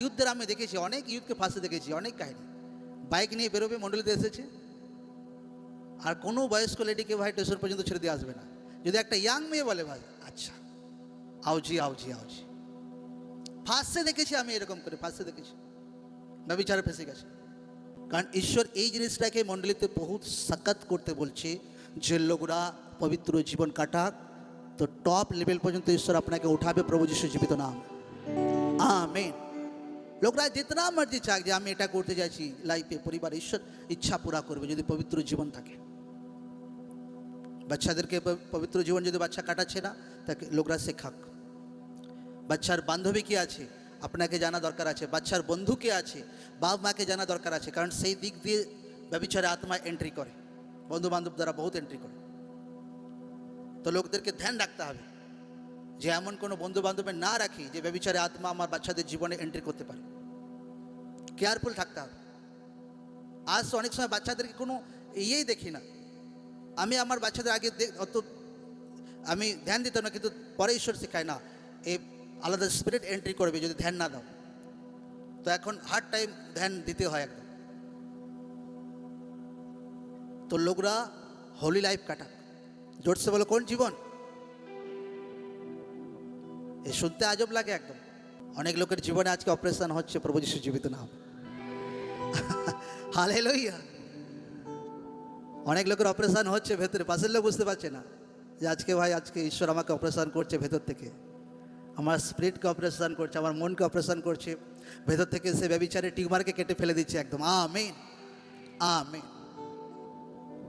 ইউথদের আমি দেখেছি, অনেক ইউথকে ফাঁসে দেখেছি, অনেক কাহিনী। বাইক নিয়ে বেরোবে, মণ্ডলীতে এসেছে, আর কোনো বয়স্ক লেডিকে ভাই স্টেশন পর্যন্ত ছেড়ে দিয়ে আসবে না। যদি একটা ইয়াং মেয়ে বলে ভাই আচ্ছা আওজি আওজি আওজি, ফাঁসে দেখেছি আমি, এরকম করে ফাঁসে দেখেছি, ব্যভিচারে ফেসে গেছে। কারণ ঈশ্বর এই জিনিসটাকে মণ্ডলীতে বহুত সকাত করতে বলছে, যে লোকরা পবিত্র জীবন কাটাক, তো টপ লেভেল পর্যন্ত ঈশ্বর আপনাকে উঠাবে, প্রভু যিশু জীবিত নাম। আমেন। লোকরা जितना मर्जी চাক যে আমি এটা করতে যাচ্ছি লাইফে, পরিবার, ঈশ্বর ইচ্ছা পুরা করবে যদি পবিত্র জীবন থাকে। বাচ্চাদেরকে পবিত্র জীবন যদি বাচ্চা কাটাচ্ছে না, তাকে লোকরা শেখাক। বাচ্চার বান্ধবী কে আছে আপনাকে জানা দরকার আছে, বাচ্চার বন্ধু কে আছে বাপ মাকে জানা দরকার আছে, কারণ সেই দিক দিয়ে ব্যভিচারে আত্মা এন্ট্রি করে, বন্ধু বান্ধব দ্বারা বহুত এন্ট্রি করে। তো লোকদেরকে ধ্যান রাখতে হবে যে এমন কোনো বন্ধু বান্ধবের না রাখি যে ব্যভিচারে আত্মা আমার বাচ্চাদের জীবনে এন্ট্রি করতে পারে। কেয়ারফুল থাকতে হবে। আজ তো অনেক সময় বাচ্চাদেরকে কোনো ইয়েই দেখি না। আমি আমার বাচ্চাদের আগে অত আমি ধ্যান দিতাম না, কিন্তু পরে ঈশ্বর শেখায় না, এই আলাদা স্পিরিট এন্ট্রি করবে যদি ধ্যান না দাও। তো এখন হার টাইম ধ্যান দিতে হয় একদম। তো লোকরা হোলি লাইফ কাটাক। জোরসে বলো কোন জীবন? এ শুনতে আজব লাগে একদম। অনেক লোকের জীবনে আজকে অপারেশন হচ্ছে, প্রভু যিশু জীবিত নাম। হালেলুয়া। অনেক লোকের অপারেশন হচ্ছে ভেতরে, পাশের লোক বুঝতে পারছে না যে আজকে ভাই, আজকে ঈশ্বর আমাকে অপারেশন করছে ভেতর থেকে, আমার স্পিরিটকে অপারেশন করছে, আমার মনকে অপারেশন করছে ভেতর থেকে। সে ব্যভিচারে টিউমারকে কেটে ফেলে দিচ্ছে একদম। Amen, amen.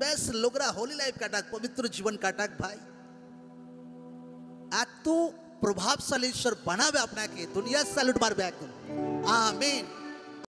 বেশ, লোকরা হোলি লাইফ কাটাক, পবিত্র জীবন কাটাক ভাই। এত প্রভাবশালী ঈশ্বর বানাবে আপনাকে, দুনিয়ার স্যালুট মারবে একদম। আমেন।